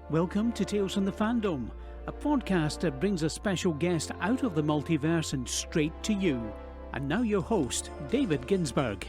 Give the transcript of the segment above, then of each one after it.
Welcome to Tales from the Fandom, a podcast that brings a special guest out of the multiverse and straight to you. And now your host, David Ginsburg.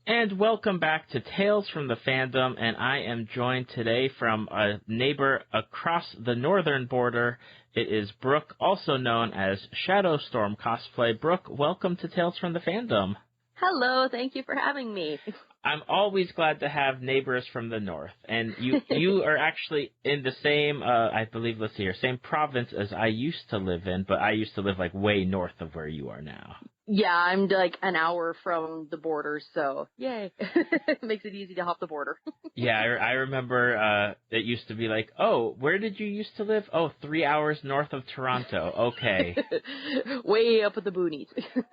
And welcome back to Tales from the Fandom, and I am joined today from a neighbor across the northern border. It is Brooke, also known as ShadowStorm Cosplay. Brooke, welcome to Tales from the Fandom. Hello, thank you for having me. I'm always glad to have neighbors from the north, and you are actually in the same, I believe, same province as I used to live in, but I used to live like way north of where you are now. Yeah, I'm like an hour from the border, so yay. It makes it easy to hop the border. Yeah, I remember it used to be like, oh, where did you used to live? Oh, 3 hours north of Toronto. Okay. Way up in the boonies.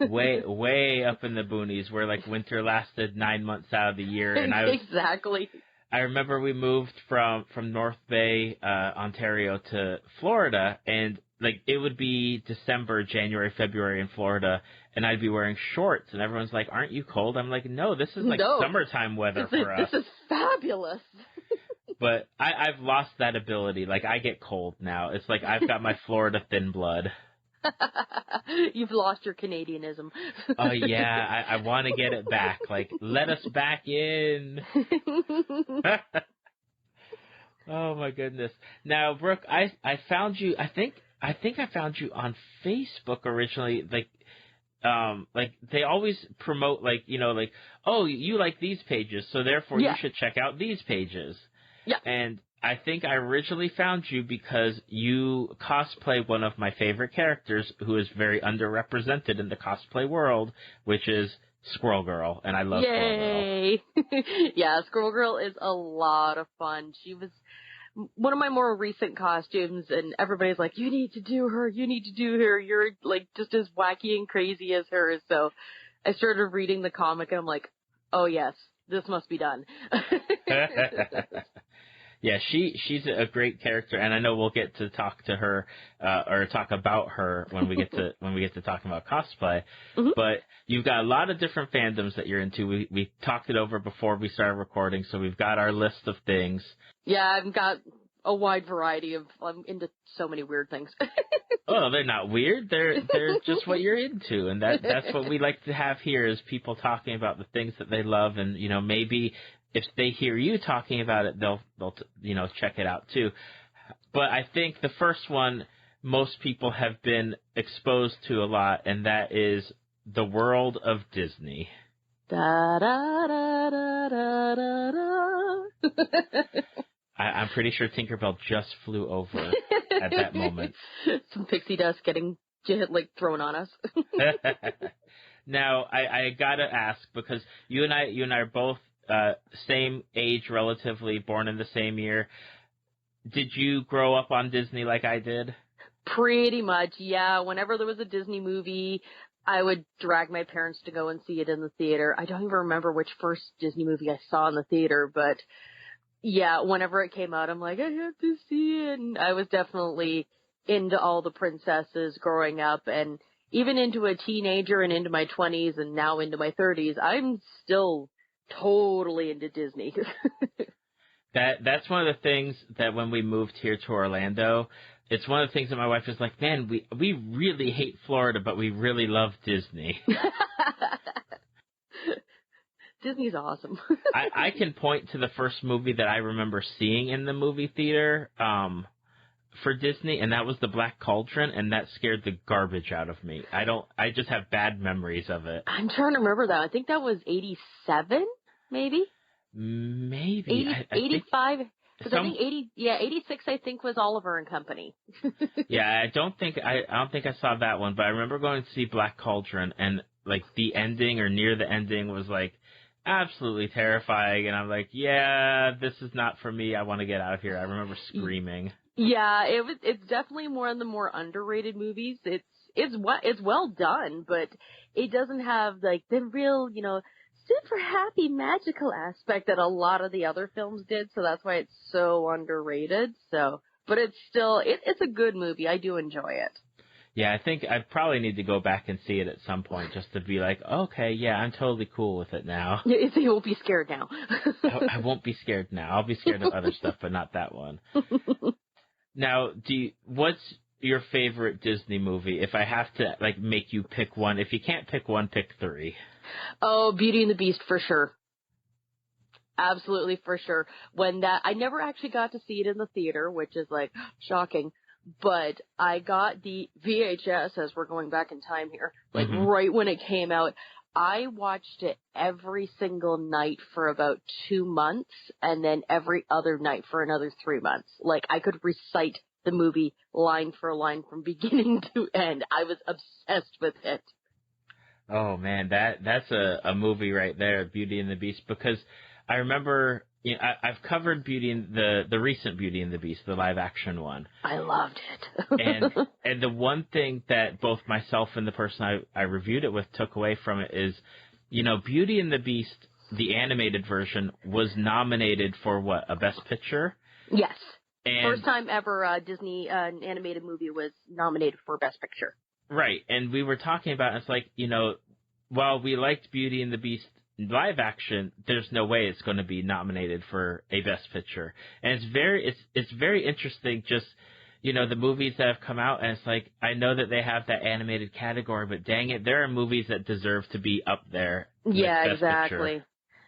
way up in the boonies where like winter lasted 9 months out of the year. And Exactly. I remember we moved from North Bay, Ontario to Florida, and like it would be December, January, February in Florida, and I'd be wearing shorts, and everyone's like, "Aren't you cold?" I'm like, "No, this is like summertime weather for us." This is fabulous. But I've lost that ability. Like I get cold now. It's like I've got my Florida thin blood. You've lost your Canadianism. Oh yeah, I want to get it back. Like let us back in. Oh my goodness. Now, Brooke, I found you. I think I found you on Facebook originally. Like they always promote like, you know, like, oh, you like these pages, so therefore you should check out these pages. Yeah. And I think I originally found you because you cosplay one of my favorite characters who is very underrepresented in the cosplay world, which is Squirrel Girl, and I love Squirrel Girl. Yay! Yeah, Squirrel Girl is a lot of fun. She was one of my more recent costumes, and everybody's like, you need to do her, you're like just as wacky and crazy as her. So I started reading the comic, and I'm like, oh yes, this must be done. Yeah, she's a great character, and I know we'll get to talk to her or talk about her when we get to talking about cosplay. Mm-hmm. But you've got a lot of different fandoms that you're into. We talked it over before we started recording, so we've got our list of things. Yeah, I've got a wide variety of. I'm into so many weird things. Oh, they're not weird. They're just what you're into, and that's what we like to have here is people talking about the things that they love, and you know maybe if they hear you talking about it, they'll you know check it out too. But I think the first one most people have been exposed to a lot, and that is the world of Disney. Da da da da da da da. I'm pretty sure Tinkerbell just flew over at that moment. Some pixie dust getting like thrown on us. Now I gotta ask, because you and I are both same age relatively, born in the same year. Did you grow up on Disney like I did? Pretty much, yeah. Whenever there was a Disney movie, I would drag my parents to go and see it in the theater. I don't even remember which first Disney movie I saw in the theater, but yeah, whenever it came out, I'm like, I have to see it. And I was definitely into all the princesses growing up, and even into a teenager and into my 20s and now into my 30s, I'm still totally into Disney. That's one of the things that when we moved here to Orlando, it's one of the things that my wife is like, man, we really hate Florida, but we really love Disney. Disney's awesome. I can point to the first movie that I remember seeing in the movie theater for Disney, and that was The Black Cauldron, and that scared the garbage out of me. I just have bad memories of it. I'm trying to remember that. I think that was 87, maybe? Maybe. 85. Because I think 86 I think was Oliver and Company. Yeah, I don't think I saw that one, but I remember going to see Black Cauldron, and like the ending or near the ending was like absolutely terrifying, and I'm like, yeah, this is not for me. I want to get out of here. I remember screaming. Yeah, it's definitely one of the more underrated movies. It's well done, but it doesn't have like the real, you know, super happy magical aspect that a lot of the other films did, so that's why it's so underrated. So, but it's still it's a good movie. I do enjoy it. Yeah, I think I probably need to go back and see it at some point just to be like, okay, yeah, I'm totally cool with it now. You won't be scared now. I won't be scared now. I'll be scared of other stuff, but not that one. Now, what's your favorite Disney movie? If I have to like make you pick one, if you can't pick one, pick three. Oh, Beauty and the Beast for sure. Absolutely for sure. I never actually got to see it in the theater, which is like shocking. But I got the VHS, as we're going back in time here, like right when it came out. I watched it every single night for about 2 months, and then every other night for another 3 months. Like, I could recite the movie line for line from beginning to end. I was obsessed with it. Oh man, that's a movie right there, Beauty and the Beast, because I remember, you know, I've covered the recent Beauty and the Beast, the live action one. I loved it. and the one thing that both myself and the person I reviewed it with took away from it is, you know, Beauty and the Beast, the animated version, was nominated for what, a Best Picture? Yes. And first time ever Disney an animated movie was nominated for Best Picture. Right, and we were talking about, it's like, you know, while we liked Beauty and the Beast live action, there's no way it's going to be nominated for a Best Picture. And it's very interesting, just, you know, the movies that have come out, and it's like, I know that they have that animated category, but dang it, there are movies that deserve to be up there. Yeah, Best exactly. Picture.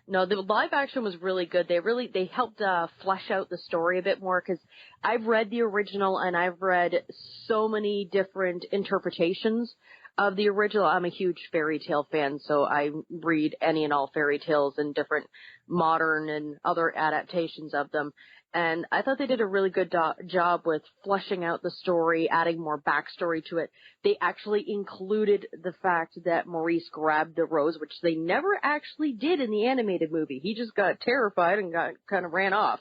No, the live action was really good. They helped flesh out the story a bit more, because I've read the original and I've read so many different interpretations of the original. I'm a huge fairy tale fan, so I read any and all fairy tales and different modern and other adaptations of them. And I thought they did a really good job with fleshing out the story, adding more backstory to it. They actually included the fact that Maurice grabbed the rose, which they never actually did in the animated movie. He just got terrified and kind of ran off.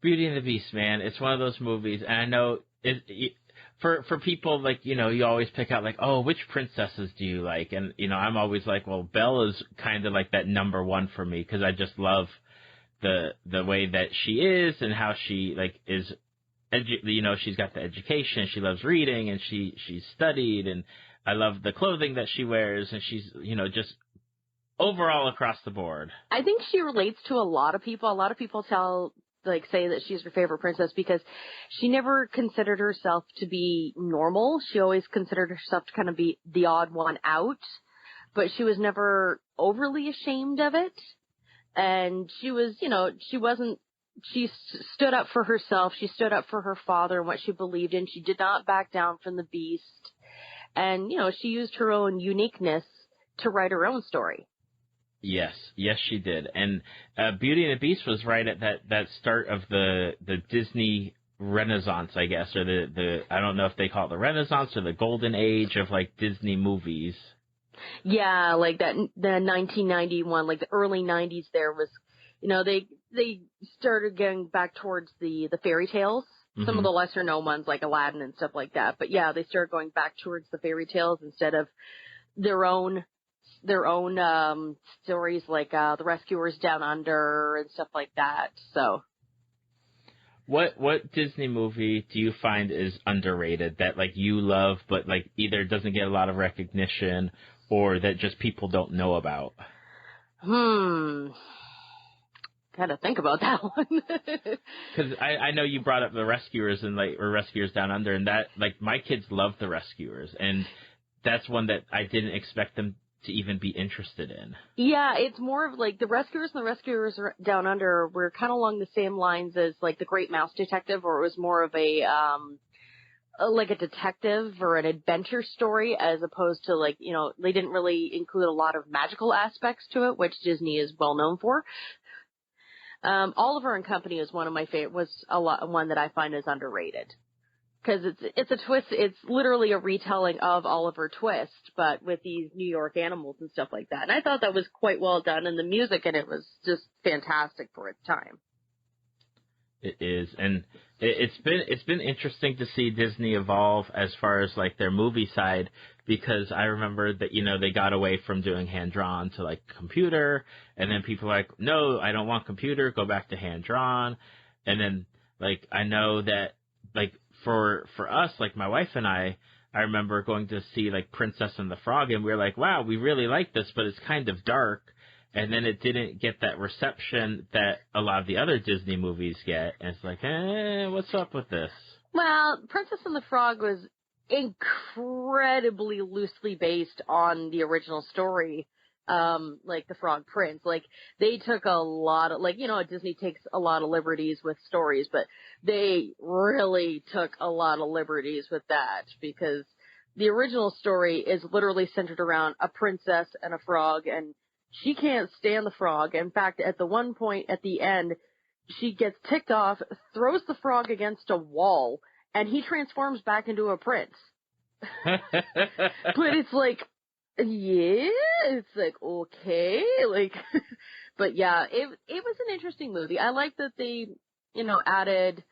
Beauty and the Beast, man, it's one of those movies, and I know for people, like, you know, you always pick out, like, oh, which princesses do you like? And, you know, I'm always like, well, Belle is kind of like that number one for me, because I just love the way that she is and how she, like, is, you know, she's got the education, she loves reading, and she's studied, and I love the clothing that she wears, and she's, you know, just overall across the board. I think she relates to a lot of people. A lot of people say that she's her favorite princess because she never considered herself to be normal. She always considered herself to kind of be the odd one out, but she was never overly ashamed of it. And she was, you know, she stood up for herself. She stood up for her father and what she believed in. She did not back down from the Beast. And, you know, she used her own uniqueness to write her own story. Yes, she did. And Beauty and the Beast was right at that start of the Disney Renaissance, I guess, or the I don't know if they call it the Renaissance or the golden age of, like, Disney movies. Yeah, like the 1991, like the early 90s there was, you know, they started getting back towards the fairy tales. Some of the lesser known ones like Aladdin and stuff like that. But yeah, they started going back towards the fairy tales instead of their own stories like The Rescuers Down Under and stuff like that. So What Disney movie do you find is underrated that, like, you love but, like, either doesn't get a lot of recognition or that just people don't know about? Gotta think about that one. Because I know you brought up The Rescuers and, like, or Rescuers Down Under, and that, like, my kids love The Rescuers, and that's one that I didn't expect them to even be interested in. Yeah, it's more of like The Rescuers and The Rescuers Down Under were kind of along the same lines as like The Great Mouse Detective, or it was more of a like a detective or an adventure story, as opposed to, like, you know, they didn't really include a lot of magical aspects to it, which Disney is well known for. Oliver and Company is one of my favorite, one that I find is underrated. Because it's a twist. It's literally a retelling of Oliver Twist, but with these New York animals and stuff like that. And I thought that was quite well done, and the music in it was just fantastic for its time. It is, and it's been interesting to see Disney evolve as far as, like, their movie side, because I remember that, you know, they got away from doing hand drawn to, like, computer, and then people were like, no, I don't want computer, go back to hand drawn, and then, like, I know that, like, for us, like my wife and I remember going to see like Princess and the Frog, and we were like, wow, we really like this, but it's kind of dark. And then it didn't get that reception that a lot of the other Disney movies get. And it's like, what's up with this? Well, Princess and the Frog was incredibly loosely based on the original story, like the Frog Prince. Like, they took a lot of, like, Disney takes a lot of liberties with stories, but they really took a lot of liberties with that, because the original story is literally centered around a princess and a frog, and she can't stand the frog. In fact, at the one point at the end, she gets ticked off, throws the frog against a wall, and he transforms back into a prince. But it's like, yeah, it's like, okay, like, but yeah, it was an interesting movie. I like that they, added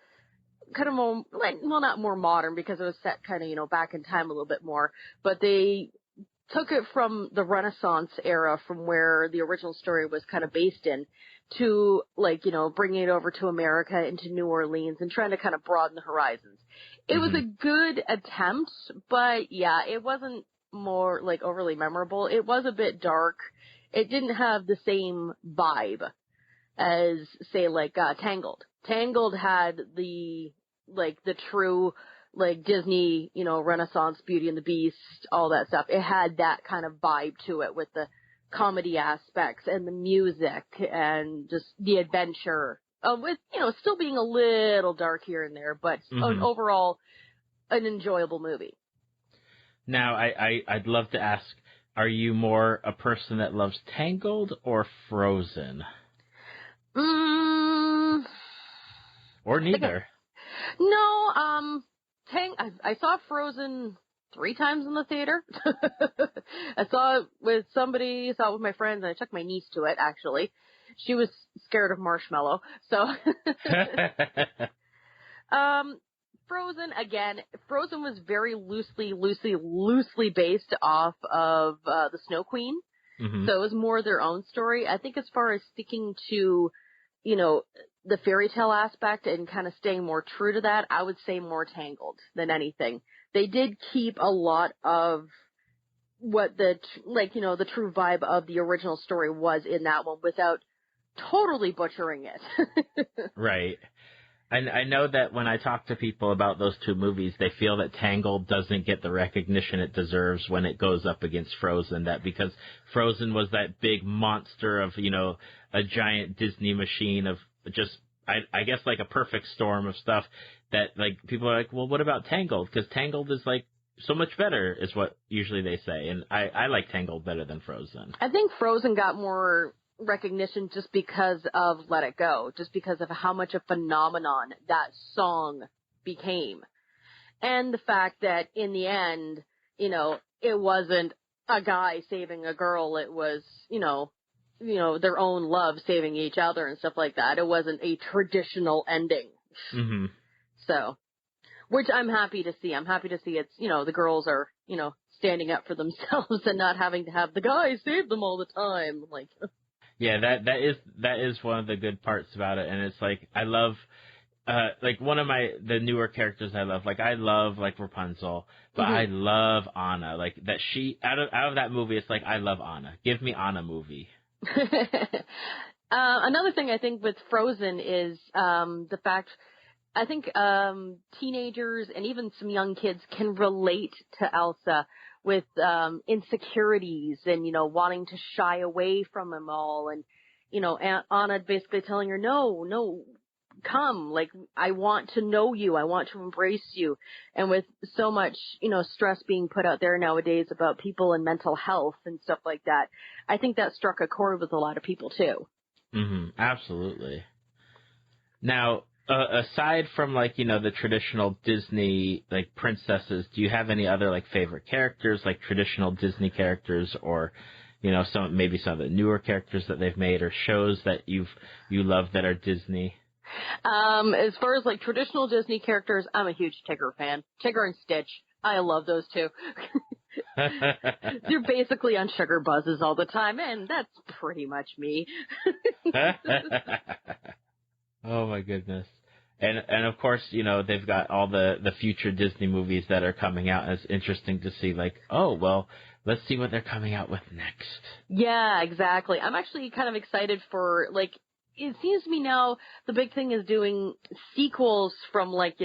kind of more, like, well, not more modern, because it was set kind of, back in time a little bit more, but they took it from the Renaissance era, from where the original story was kind of based in, to, like, bringing it over to America, into New Orleans, and trying to kind of broaden the horizons. It was a good attempt, but yeah, it wasn't more, like, overly memorable. It was a bit dark. It didn't have the same vibe as, say, like, Tangled. Tangled had the true, like, Disney, Renaissance, Beauty and the Beast, all that stuff. It had that kind of vibe to it, with the comedy aspects and the music and just the adventure. With, still being a little dark here and there, but overall, an enjoyable movie. Now, I'd love to ask, are you more a person that loves Tangled or Frozen? Or neither? No, I saw Frozen 3 times in the theater. I saw it with somebody, saw it with my friends, and I took my niece to it, actually. She was scared of marshmallow, so. Frozen was very loosely based off of the Snow Queen. Mm-hmm. So it was more their own story. I think as far as sticking to, the fairy tale aspect and kind of staying more true to that, I would say more Tangled than anything. They did keep a lot of what the true vibe of the original story was in that one, without totally butchering it. Right. And I know that when I talk to people about those two movies, they feel that Tangled doesn't get the recognition it deserves when it goes up against Frozen, that because Frozen was that big monster of, a giant Disney machine of just, I guess, like a perfect storm of stuff that, like, people are like, well, what about Tangled? Because Tangled is, like, so much better, is what usually they say. And I like Tangled better than Frozen. I think Frozen got more recognition just because of Let It Go, just because of how much a phenomenon that song became. And the fact that in the end, it wasn't a guy saving a girl, it was, their own love saving each other and stuff like that. It wasn't a traditional ending. Mm-hmm. So, which I'm happy to see. I'm happy to see it's, the girls are, standing up for themselves and not having to have the guy save them all the time. Like, yeah, that is one of the good parts about it. And it's like, I love, like, one of the newer characters I love, like, I love, like, Rapunzel, but I love Anna. Like, that out of that movie, it's like, I love Anna. Give me Anna movie. Another thing I think with Frozen is the fact, I think teenagers and even some young kids can relate to Elsa with insecurities and, wanting to shy away from them all. And, Anna basically telling her, no, come, like, I want to know you. I want to embrace you. And with so much, stress being put out there nowadays about people and mental health and stuff like that, I think that struck a chord with a lot of people too. Mm-hmm. Absolutely. Now, aside from, like, the traditional Disney, like, princesses, do you have any other, like, favorite characters, like traditional Disney characters, or, maybe some of the newer characters that they've made, or shows that you love that are Disney? As far as, like, traditional Disney characters, I'm a huge Tigger fan. Tigger and Stitch. I love those two. They're basically on sugar buzzes all the time, and that's pretty much me. Oh, my goodness. And of course, they've got all the future Disney movies that are coming out. And it's interesting to see, like, oh, well, let's see what they're coming out with next. Yeah, exactly. I'm actually kind of excited for, like, it seems to me now the big thing is doing sequels from, like,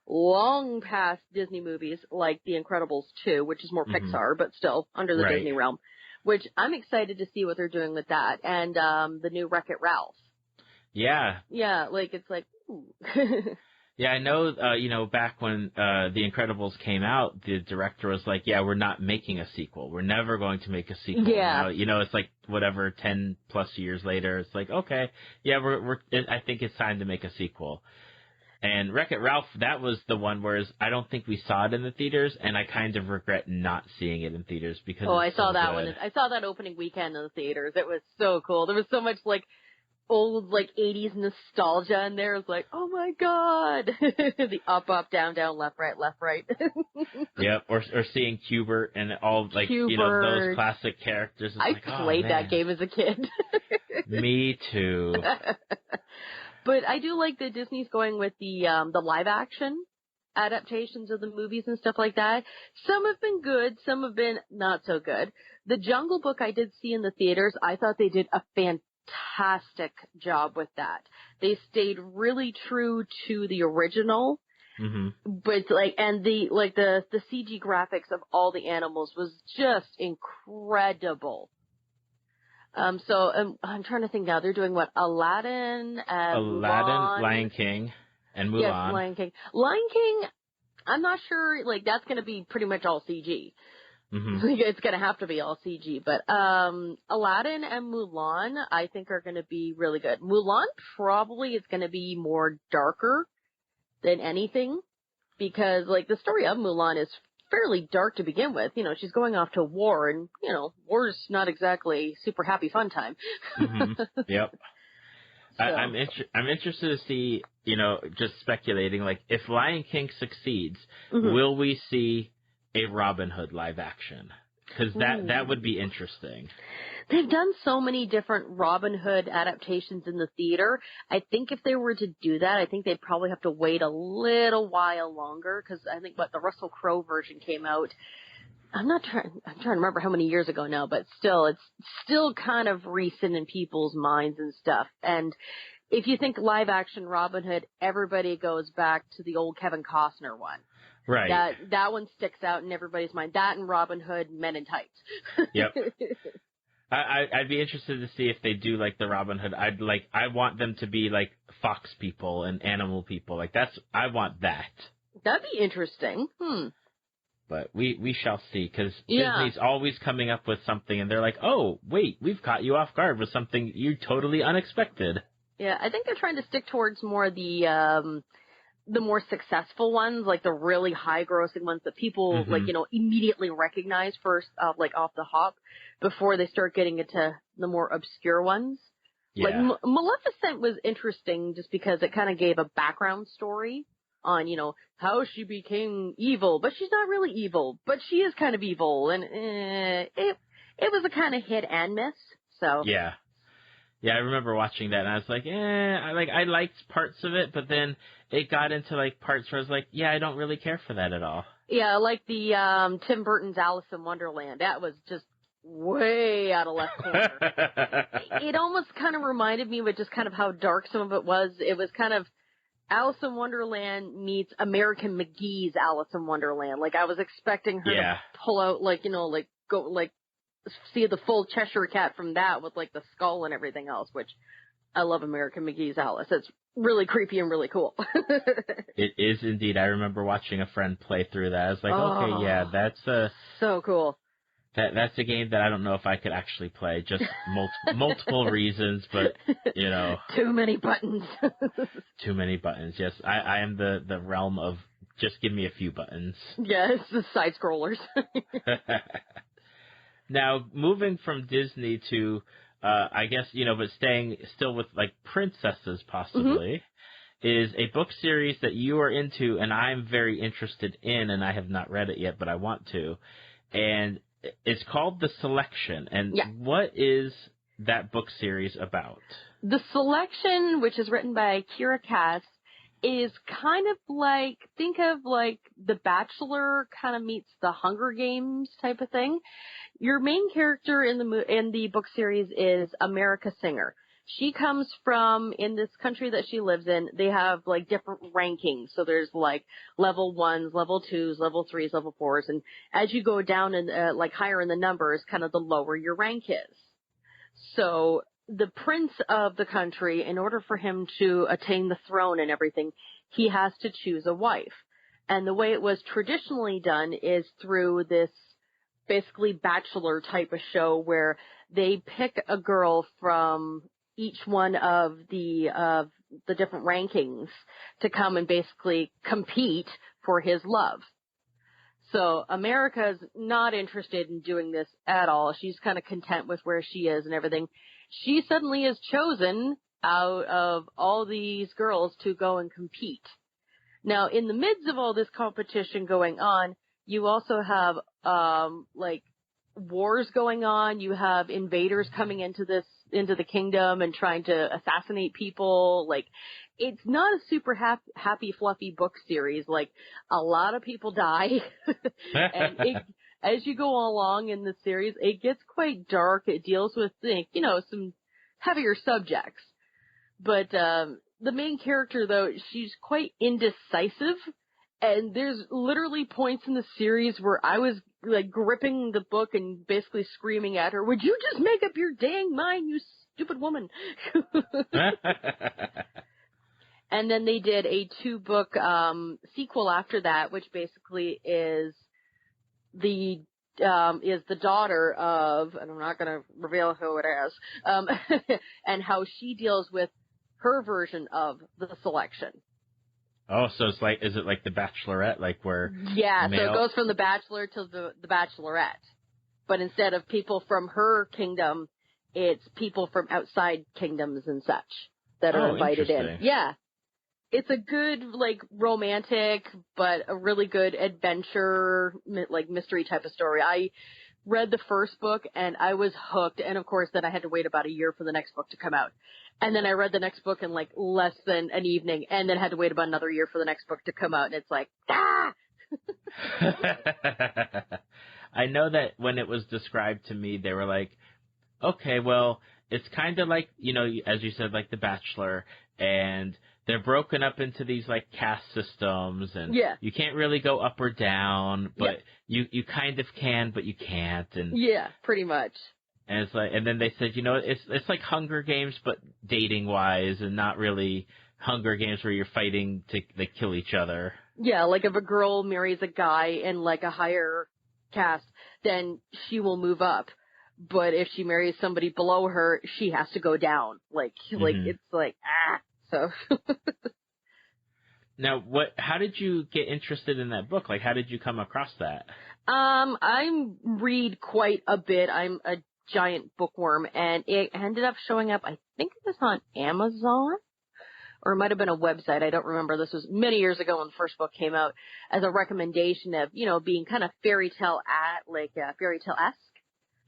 long past Disney movies, like The Incredibles 2, which is more Pixar, but still under the Disney realm, which I'm excited to see what they're doing with that. And the new Wreck-It Ralph. Yeah. Yeah, like, it's like, ooh. Yeah, I know, back when The Incredibles came out, the director was like, yeah, we're not making a sequel. We're never going to make a sequel. Yeah. Now, it's like, whatever, 10 plus years later, it's like, okay, yeah, I think it's time to make a sequel. And Wreck-It Ralph, that was the one where I don't think we saw it in the theaters, and I kind of regret not seeing it in theaters because I saw that one. I saw that opening weekend in the theaters. It was so cool. There was so much, like, old, like, 80's nostalgia in there. It was like, oh my god. The up, down, left, right. Yep, or seeing Hubert and all, like, those classic characters. I played that game as a kid. Me too. But I do like that Disney's going with the live action adaptations of the movies and stuff like that. Some have been good, some have been not so good. The Jungle Book I did see in the theaters. I thought they did a fantastic job with that. They stayed really true to the original, but the CG graphics of all the animals was just incredible. So I'm trying to think now. They're doing what? Aladdin, Mulan. Lion King, and Mulan. Yes, Lion King. Lion King, I'm not sure. Like, that's going to be pretty much all CG. It's going to have to be all CG. But Aladdin and Mulan, I think, are going to be really good. Mulan probably is going to be more darker than anything because, like, the story of Mulan is fairly dark to begin with. She's going off to war, and war's not exactly super happy fun time. Yep. So. I'm interested to see, just speculating, like, if Lion King succeeds, will we see a Robin Hood live action? Because that would be interesting. They've done so many different Robin Hood adaptations in the theater. I think if they were to do that, I think they'd probably have to wait a little while longer because I think the Russell Crowe version came out. I'm trying to remember how many years ago now, but still, it's still kind of recent in people's minds and stuff. And if you think live action Robin Hood, everybody goes back to the old Kevin Costner one. Right. That one sticks out in everybody's mind. That and Robin Hood, Men in Tights. Yep. I'd be interested to see if they do like the Robin Hood. I want them to be like fox people and animal people. Like I want that. That'd be interesting. But we shall see because Disney's always coming up with something and they're like, oh, wait, we've caught you off guard with something you totally unexpected. Yeah, I think they're trying to stick towards more the more successful ones, like the really high grossing ones that people immediately recognize first, like off the hop, before they start getting into the more obscure ones. Yeah. Like Maleficent was interesting just because it kind of gave a background story on, how she became evil, but she's not really evil, but she is kind of evil, and it was a kind of hit and miss. So yeah, I remember watching that, and I was like, I liked parts of it, but then it got into like parts where I was like, I don't really care for that at all. Yeah, like the Tim Burton's Alice in Wonderland, that was just way out of left corner. It almost kind of reminded me of just kind of how dark some of it was. It was kind of Alice in Wonderland meets American McGee's Alice in Wonderland. Like, I was expecting her to pull out, see the full Cheshire Cat from that with, like, the skull and everything else, which I love American McGee's Alice. It's really creepy and really cool. It is indeed. I remember watching a friend play through that. I was like, okay, that's so cool. That's a game that I don't know if I could actually play. Just multiple reasons, but too many buttons. Too many buttons. Yes, I am the realm of just give me a few buttons. Yes, the side scrollers. Now, moving from Disney to, I guess but staying still with like princesses possibly, is a book series that you are into, and I'm very interested in, and I have not read it yet, but I want to, and it's called The Selection, and what is that book series about? The Selection, which is written by Kiera Cass, is kind of like, think of like The Bachelor kind of meets the Hunger Games type of thing. Your main character in the book series is America Singer. She comes from, in this country that she lives in, they have like different rankings. So there's like level 1s, level 2s, level 3s, level 4s. And as you go down and like higher in the numbers, kind of the lower your rank is. So the prince of the country, in order for him to attain the throne and everything, he has to choose a wife. And the way it was traditionally done is through this basically bachelor type of show where they pick a girl from each one of the different rankings to come and basically compete for his love. So America's not interested in doing this at all. She's kind of content with where she is and everything. She suddenly is chosen out of all these girls to go and compete. Now, in the midst of all this competition going on, you also have like wars going on. You have invaders coming into the kingdom and trying to assassinate people. Like, it's not a super happy, fluffy book series. Like, a lot of people die. And as you go along in the series, it gets quite dark. It deals with, some heavier subjects. But the main character, though, she's quite indecisive. And there's literally points in the series where I was, like, gripping the book and basically screaming at her, "Would you just make up your dang mind, you stupid woman?" And then they did a 2-book sequel after that, which basically is the daughter of, and I'm not going to reveal who it is, and how she deals with her version of the selection. Oh, so it's like, is it like The Bachelorette, like where? Yeah, so it goes from The Bachelor to the Bachelorette. But instead of people from her kingdom, it's people from outside kingdoms and such that are invited in. Yeah. It's a good, like, romantic, but a really good adventure, like, mystery type of story. I read the first book, and I was hooked. And, of course, then I had to wait about a year for the next book to come out. And then I read the next book in, like, less than an evening, and then had to wait about another year for the next book to come out. And it's like, ah! I know that when it was described to me, they were like, okay, well, it's kind of like, as you said, like The Bachelor, and they're broken up into these, like, caste systems, and you can't really go up or down, but you kind of can, but you can't. And yeah, pretty much. And it's like, and then they said, it's like Hunger Games, but dating wise, and not really Hunger Games where you're fighting to like kill each other. Yeah, like if a girl marries a guy in like a higher caste, then she will move up. But if she marries somebody below her, she has to go down. Like it's like so. Now, how did you get interested in that book? Like, how did you come across that? I read quite a bit. I'm a giant bookworm, and it ended up showing up, I think it was on Amazon, or it might have been a website. I don't remember. This was many years ago when the first book came out, as a recommendation of, being kind of fairy tale-esque.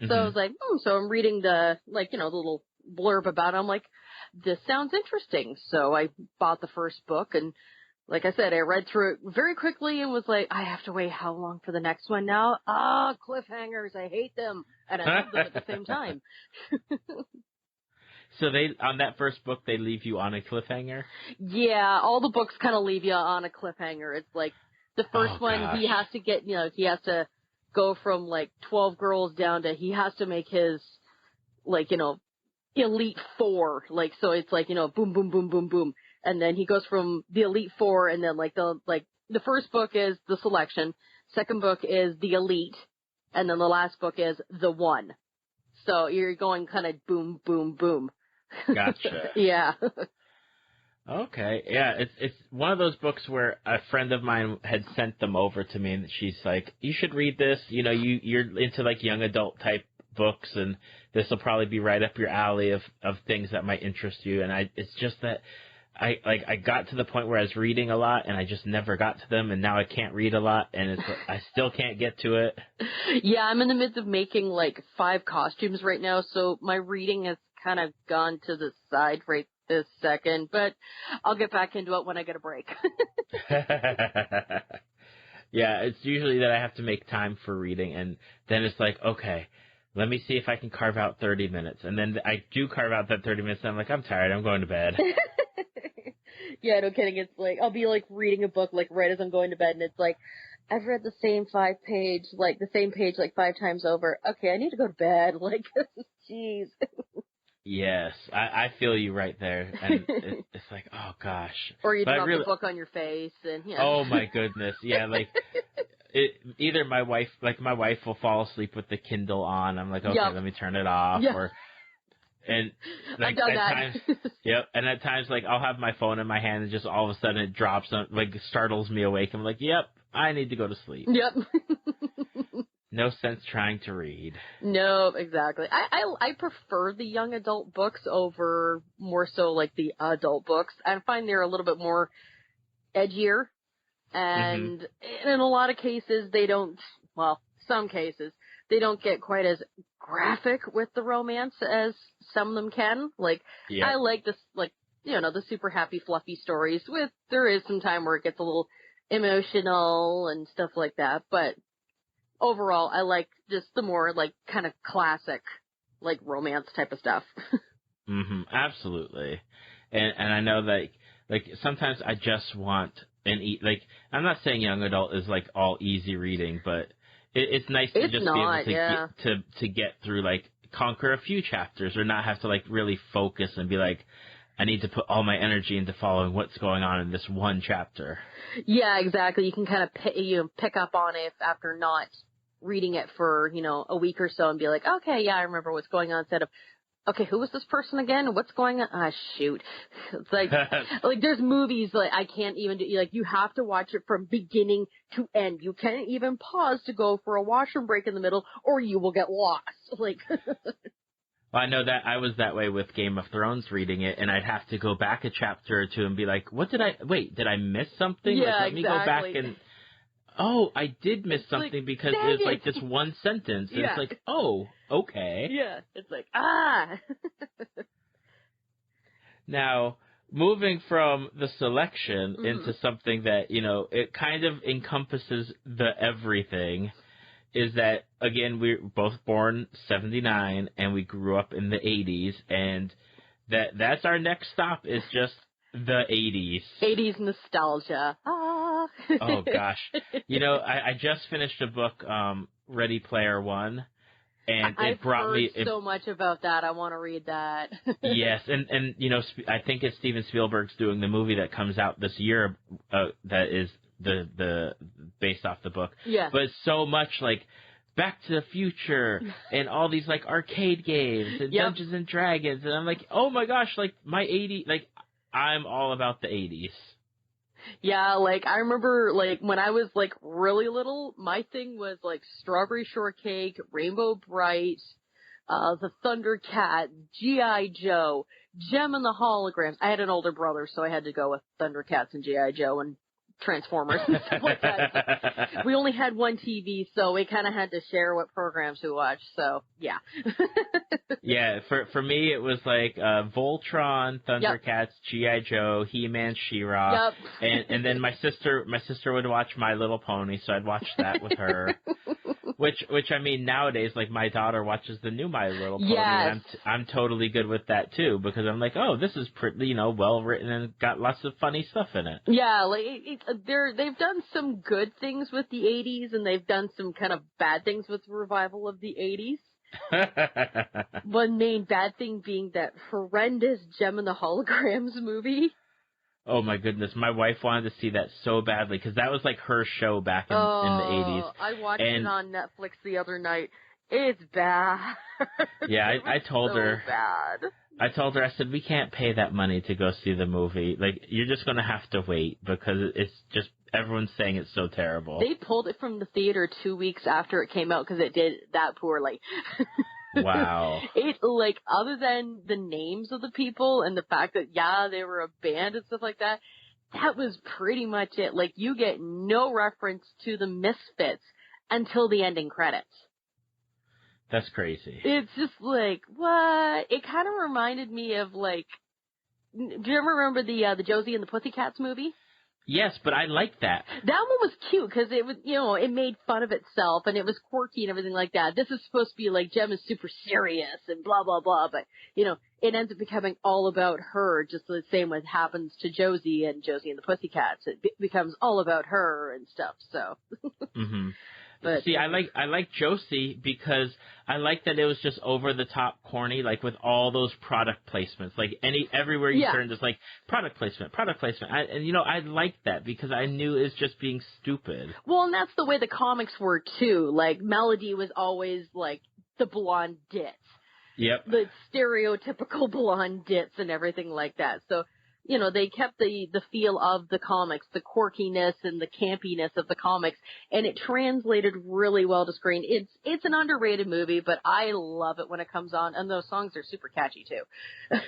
Mm-hmm. So I was like, so I'm reading the little blurb about it. I'm like, this sounds interesting. So I bought the first book, and like I said, I read through it very quickly and was like, I have to wait how long for the next one now? Cliffhangers, I hate them. And I love them at the same time. So on that first book, they leave you on a cliffhanger? Yeah, all the books kind of leave you on a cliffhanger. It's like the first one, he has to get, he has to go from like 12 girls down to, he has to make his, elite 4. Like, so it's like, boom, boom, boom, boom, boom. And then he goes from the elite 4, and then the first book is the selection, second book is the elite, and then the last book is the 1. So you're going kind of boom, boom, boom. Gotcha. Yeah. Okay. Yeah, it's one of those books where a friend of mine had sent them over to me, and she's like, you should read this. You're into like young adult type books, and this will probably be right up your alley of things that might interest you. And it's just that I got to the point where I was reading a lot, and I just never got to them, and now I can't read a lot, and I still can't get to it. Yeah, I'm in the midst of making like 5 costumes right now, so my reading has kind of gone to the side right this second, but I'll get back into it when I get a break. Yeah, it's usually that I have to make time for reading, and then it's like, okay, let me see if I can carve out 30 minutes. And then I do carve out that 30 minutes, and I'm like, I'm tired, I'm going to bed. Yeah, no kidding. It's like, I'll be like reading a book like right as I'm going to bed, and it's like, I've read the same page like 5 times over. Okay, I need to go to bed. Like, jeez. Yes, I feel you right there, and it's like, oh gosh. Or you drop the book on your face, and yeah. Oh my goodness, yeah, like either my wife will fall asleep with the Kindle on. I'm like, okay, let me turn it off, and like I've done at that. times, and at times like I'll have my phone in my hand and just all of a sudden it drops, like startles me awake. I'm like, yep, I need to go to sleep. Yep. No sense trying to read. No, exactly. I prefer the young adult books over more so like the adult books. I find they're a little bit more edgier, and in a lot of cases some cases they don't get quite as graphic with the romance as some of them can. Like, I like this, like, the super happy fluffy stories there is some time where it gets a little emotional and stuff like that, but overall, I like just the more, like, kind of classic, like, romance type of stuff. Absolutely. And I know that, like, sometimes I just want I'm not saying young adult is, like, all easy reading, but it's nice to just be able to get through, like, conquer a few chapters or not have to, like, really focus and be like, I need to put all my energy into following what's going on in this one chapter. Yeah, exactly. You can kind of pick up on it after not reading it for, a week or so and be like, okay, yeah, I remember what's going on, instead of, okay, who was this person again? What's going on? Ah, shoot. It's like, like there's movies like I can't even do, like you have to watch it from beginning to end. You can't even pause to go for a washroom break in the middle or you will get lost. Like, well, I know that I was that way with Game of Thrones reading it, and I'd have to go back a chapter or two and be like, did I miss something? Yeah, let me go back and, I did miss something because it was like this one sentence. And it's like, oh, okay. Yeah, it's like, Now, moving from the selection into something that, it kind of encompasses the everything, is that, again, we're both born 79, and we grew up in the 80s, and that's our next stop is just the 80s. 80s nostalgia. Oh, gosh. I just finished a book, Ready Player One, and I've heard so much about that. I want to read that. Yes, and I think it's Steven Spielberg's doing the movie that comes out this year that is the based off the book. Yeah. But it's so much like Back to the Future and all these like arcade games and Dungeons and Dragons, and I'm like, oh my gosh, like my 80s, like I'm all about the 80s. Yeah, like I remember like when I was like really little, my thing was like Strawberry Shortcake, Rainbow Bright, the Thundercat, G.I. Joe, Gem and the Holograms. I had an older brother, so I had to go with Thundercats and G.I. Joe and Transformers and stuff like that. So we only had one TV, so we kind of had to share what programs we watched. So yeah. Yeah, for me it was like Voltron, Thundercats, G.I. Joe, He-Man, She-Ra, and then my sister would watch My Little Pony, so I'd watch that with her. Which I mean, nowadays, like my daughter watches the new My Little Pony, and I'm totally good with that too, because I'm like, oh, this is pretty, well written and got lots of funny stuff in it. Yeah, like they've done some good things with the 80s, and they've done some kind of bad things with the revival of the 80s. One main bad thing being that horrendous Gem and the Holograms movie. Oh my goodness, my wife wanted to see that so badly because that was like her show back in the 80s. I watched it on Netflix the other night. It's bad. Yeah, I told her. Bad. I told her, I said, we can't pay that money to go see the movie. Like, you're just going to have to wait because it's just, everyone's saying it's so terrible. They pulled it from the theater 2 weeks after it came out because it did that poorly. Wow. It, like, other than the names of the people and the fact that, they were a band and stuff like that, that was pretty much it. Like, you get no reference to the Misfits until the ending credits. That's crazy. It's just like, what? It kind of reminded me of, like, do you ever remember the Josie and the Pussycats movie? Yes, but I like that. That one was cute because it was, it made fun of itself and it was quirky and everything like that. This is supposed to be like Jem is super serious and blah, blah, blah. But, it ends up becoming all about her, just the same way it happens to Josie and the Pussycats. It becomes all about her and stuff. So. Mm-hmm. But, see, I like Josie because I like that it was just over the top corny, like with all those product placements, like everywhere you turn, just like product placement. I like that because I knew it was just being stupid. Well, and that's the way the comics were too. Like Melody was always like the blonde ditz. Yep. The stereotypical blonde ditz and everything like that. So, they kept the feel of the comics, the quirkiness and the campiness of the comics, and it translated really well to screen. It's an underrated movie, but I love it when it comes on, and those songs are super catchy too.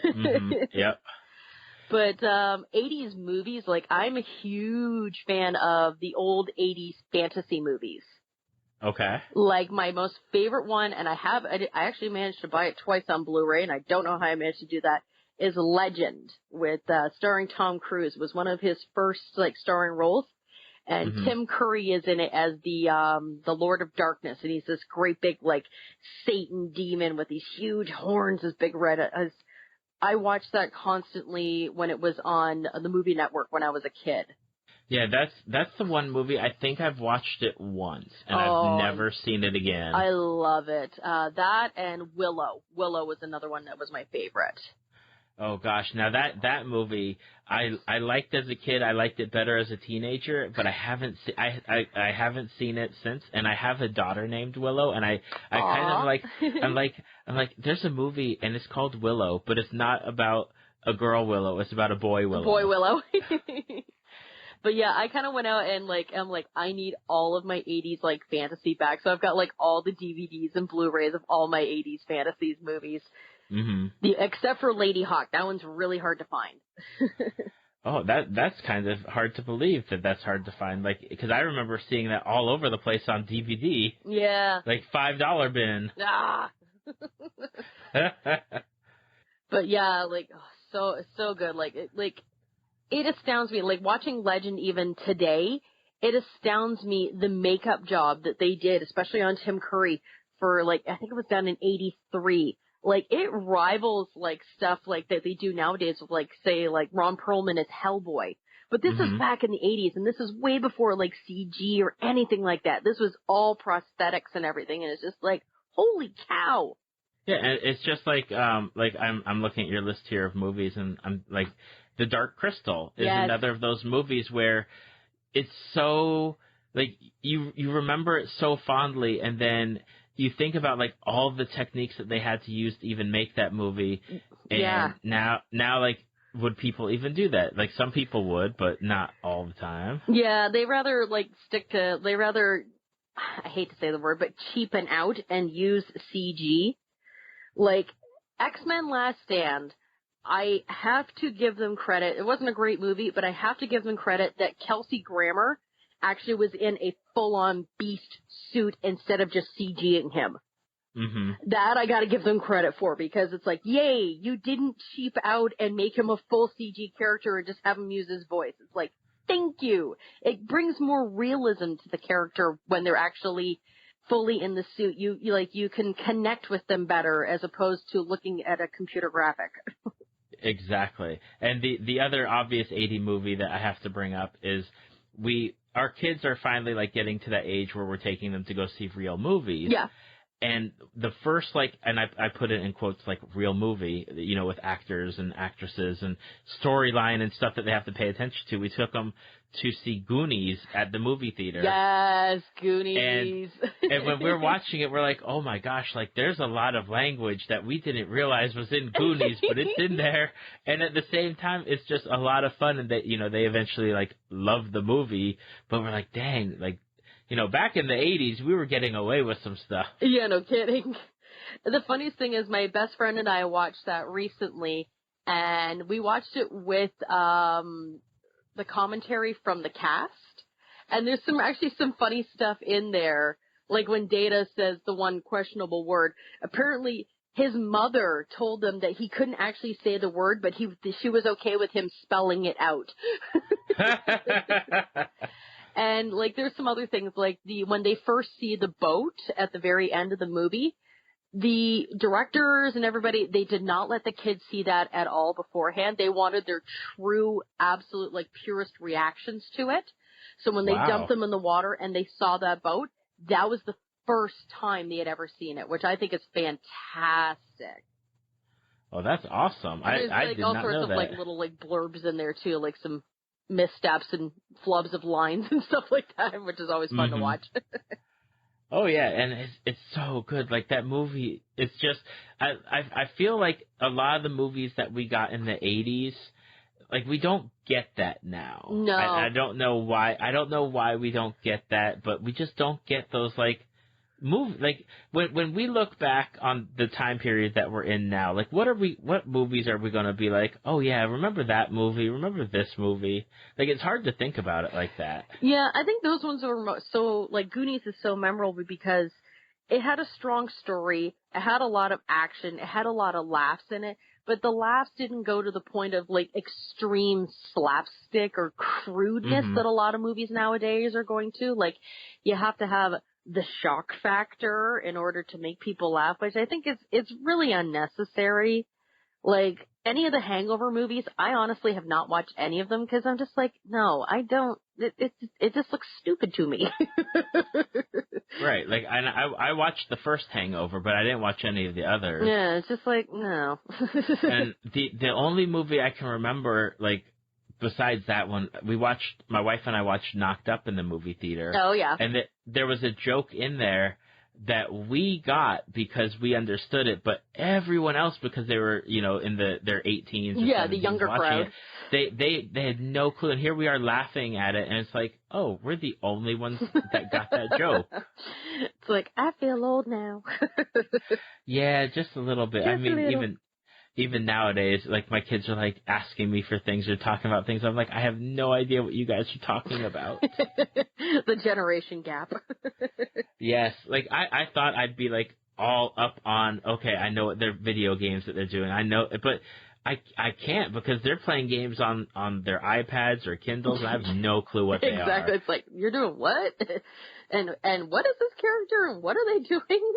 Mm-hmm. Yep. But 80s movies, like I'm a huge fan of the old 80s fantasy movies. Okay. Like my most favorite one, and I actually managed to buy it twice on Blu-ray, and I don't know how I managed to do that, is Legend with starring Tom Cruise. It was one of his first starring roles, and Tim Curry is in it as the Lord of Darkness, and he's this great big Satan demon with these huge horns, this big red. I watched that constantly when it was on the movie network when I was a kid. Yeah, that's the one movie I think I've watched it once, and I've never seen it again. I love it. That and Willow. Willow was another one that was my favorite. Oh gosh, now that movie I liked as a kid. I liked it better as a teenager, but I haven't seen it since. And I have a daughter named Willow, and I kind of I'm like there's a movie and it's called Willow, but it's not about a girl Willow. It's about a boy Willow. Boy Willow. But yeah, I kind of went out and I'm like, I need all of my 80s fantasy back. So I've got all the DVDs and Blu-rays of all my 80s fantasies movies. Mm-hmm. Except for Lady Hawk. That one's really hard to find. Oh, that's kind of hard to believe that's hard to find. Because I remember seeing that all over the place on DVD. Yeah. $5 bin. Ah. But yeah, so good. It astounds me. Watching Legend even today, it astounds me the makeup job that they did, especially on Tim Curry for I think it was done in 83. It rivals stuff that they do nowadays with say Ron Perlman as Hellboy. But this is back in the 80s, and this is way before CG or anything like that. This was all prosthetics and everything, and it's just holy cow. Yeah, and it's just I'm looking at your list here of movies, and I'm The Dark Crystal is another of those movies where it's so you remember it so fondly, and then you think about all the techniques that they had to use to even make that movie, and now would people even do that? Some people would, but not all the time. Yeah, they rather I hate to say the word, but cheapen out and use CG. X-Men Last Stand, I have to give them credit. It wasn't a great movie, but I have to give them credit that Kelsey Grammer actually was in a full-on beast suit instead of just CGing him. Mm-hmm. That I gotta give them credit for, because it's yay, you didn't cheap out and make him a full CG character and just have him use his voice. It's thank you. It brings more realism to the character when they're actually fully in the suit. You can connect with them better as opposed to looking at a computer graphic. Exactly. And the other obvious 80 movie that I have to bring up is our kids are finally getting to that age where we're taking them to go see real movies. Yeah. And the first and I put it in quotes real movie, with actors and actresses and storyline and stuff that they have to pay attention to. We took them to see Goonies at the movie theater. Yes, Goonies. And when we're watching it, we're like, oh my gosh, there's a lot of language that we didn't realize was in Goonies, but it's in there. And at the same time, it's just a lot of fun, and that they eventually love the movie. But we're like, dang, back in the 80s, we were getting away with some stuff. Yeah, no kidding. The funniest thing is my best friend and I watched that recently, and we watched it with the commentary from the cast. And there's some funny stuff in there, when Data says the one questionable word. Apparently, his mother told him that he couldn't actually say the word, but she was okay with him spelling it out. And, like, there's some other things, like when they first see the boat at the very end of the movie, the directors and everybody, they did not let the kids see that at all beforehand. They wanted their true, absolute, like, purest reactions to it. So when they dumped them in the water and they saw that boat, that was the first time they had ever seen it, which I think is fantastic. Oh, that's awesome. I did not know that. There's like all sorts of like little like blurbs in there too, like some missteps and flubs of lines and stuff like that, which is always fun to watch. Oh yeah, and it's so good. Like that movie, it's just I feel like a lot of the movies that we got in the 80s, like we don't get that now. No, I don't know why. I don't know why we don't get that, but we just don't get those like like when we look back on the time period that we're in now, like what movies are we going to be like, oh yeah, remember that movie, remember this movie? Like it's hard to think about it like that. Yeah, I think those ones were so, like Goonies is so memorable because it had a strong story, it had a lot of action, it had a lot of laughs in it, but the laughs didn't go to the point of like extreme slapstick or crudeness that a lot of movies nowadays are going to. Like you have to have the shock factor in order to make people laugh, which I think it's really unnecessary. Like any of the Hangover movies, I honestly have not watched any of them because I'm just like, no, I don't. It just looks stupid to me. Right. Like I watched the first Hangover, but I didn't watch any of the others. Yeah, it's just like no. And the only movie I can remember, like, besides that one, my wife and I watched Knocked Up in the movie theater. Oh, yeah. And there was a joke in there that we got because we understood it, but everyone else, because they were, in their 18s or 17s the younger crowd, they had no clue. And here we are laughing at it, and it's like, oh, we're the only ones that got that joke. It's like, I feel old now. Yeah, just a little bit. I mean, even nowadays, like, my kids are, like, asking me for things or talking about things. I'm like, I have no idea what you guys are talking about. The generation gap. Yes. Like, I thought I'd be, like, all up on, okay, I know what their video games that they're doing. I know, but I can't because they're playing games on their iPads or Kindles, and I have no clue what they are. Exactly. It's like, you're doing what? And what is this character, and what are they doing?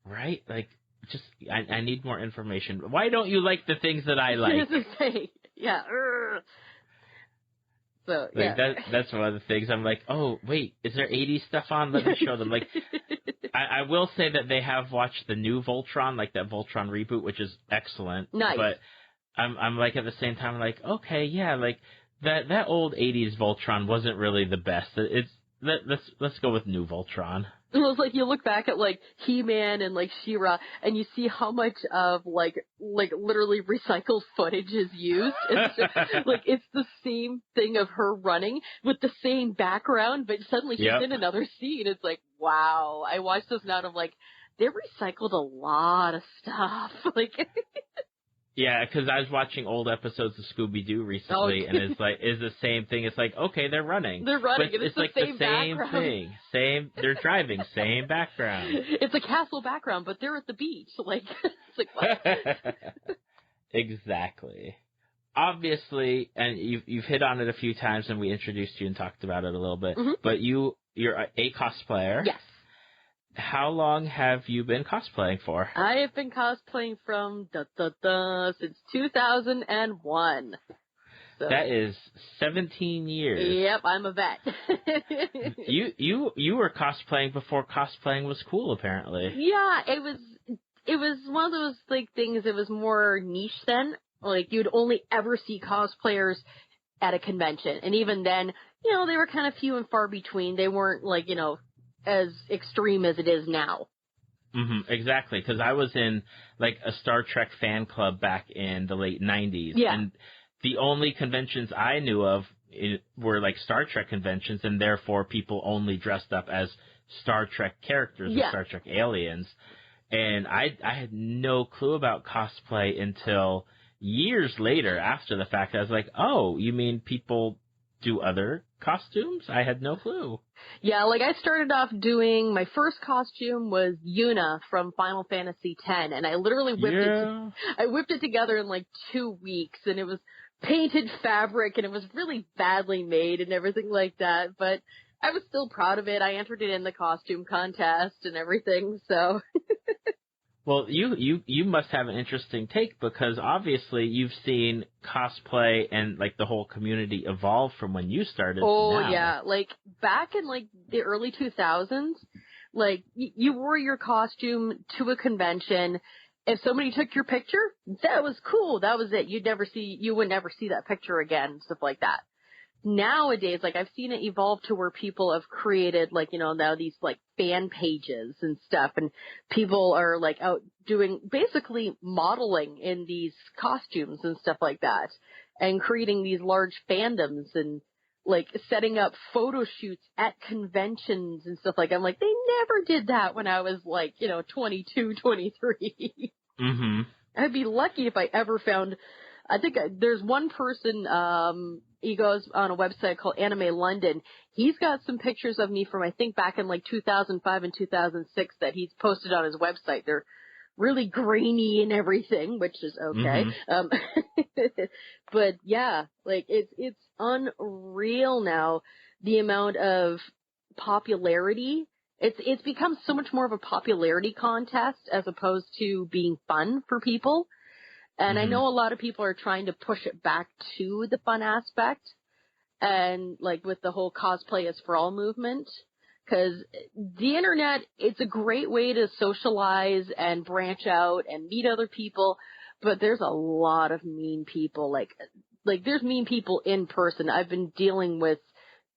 Right? Like, just, I need more information. Why don't you like the things that I like? Yeah. So, like, yeah. That's one of the things. I'm like, oh, wait, is there 80s stuff on? Let me show them. Like, I will say that they have watched the new Voltron, like that Voltron reboot, which is excellent. Nice. But I'm like, at the same time, I'm like, okay, yeah, like, that old 80s Voltron wasn't really the best. Let's go with new Voltron. It was like you look back at like He-Man and like She-Ra, and you see how much of like literally recycled footage is used. It's just, like it's the same thing of her running with the same background, but suddenly she's in another scene. It's like, wow. I watched this now and I'm like, they recycled a lot of stuff. Like. Yeah, because I was watching old episodes of Scooby-Doo recently, and it's the same thing. It's like, okay, they're running. They're running, but and it's like the same thing. They're driving, same background. It's a castle background, but they're at the beach. Like, it's like, what? Exactly. Obviously, and you've hit on it a few times, and we introduced you and talked about it a little bit, but you're a cosplayer. Yes. How long have you been cosplaying for? I have been cosplaying from since 2001. So. That is 17 years. Yep, I'm a vet. You were cosplaying before cosplaying was cool, apparently. Yeah, it was one of those like things. It was more niche then. Like you'd only ever see cosplayers at a convention, and even then, they were kind of few and far between. They weren't like as extreme as it is now. Exactly, because I was in like a Star Trek fan club back in the late 90s. Yeah. And the only conventions I knew of were like Star Trek conventions, and therefore people only dressed up as Star Trek characters or Star Trek aliens. And I had no clue about cosplay until years later after the fact. I was like, oh, you mean people do other costumes? I had no clue. Yeah, like I started off doing, my first costume was Yuna from Final Fantasy X, and I literally whipped it together in like 2 weeks, and it was painted fabric, and it was really badly made and everything like that, but I was still proud of it. I entered it in the costume contest and everything, so... Well, you must have an interesting take, because obviously you've seen cosplay and like the whole community evolve from when you started to now. Yeah, like back in like the early 2000s, like you wore your costume to a convention. If somebody took your picture, that was cool. That was it. You would never see that picture again, stuff like that. Nowadays, like I've seen it evolve to where people have created like, you know, now these like fan pages and stuff, and people are like out doing basically modeling in these costumes and stuff like that, and creating these large fandoms and like setting up photo shoots at conventions and stuff like that. I'm like, they never did that when I was like, you know, 22, 23. Mm-hmm. I'd be lucky if I ever found, I think there's one person, he goes on a website called Anime London. He's got some pictures of me from, I think, back in like 2005 and 2006 that he's posted on his website. They're really grainy and everything, which is okay. Mm-hmm. But yeah, like it's unreal now, the amount of popularity. It's become so much more of a popularity contest as opposed to being fun for people. And I know a lot of people are trying to push it back to the fun aspect, and like with the whole cosplay is for all movement, because the internet, it's a great way to socialize and branch out and meet other people, but there's a lot of mean people. Like there's mean people in person. I've been dealing with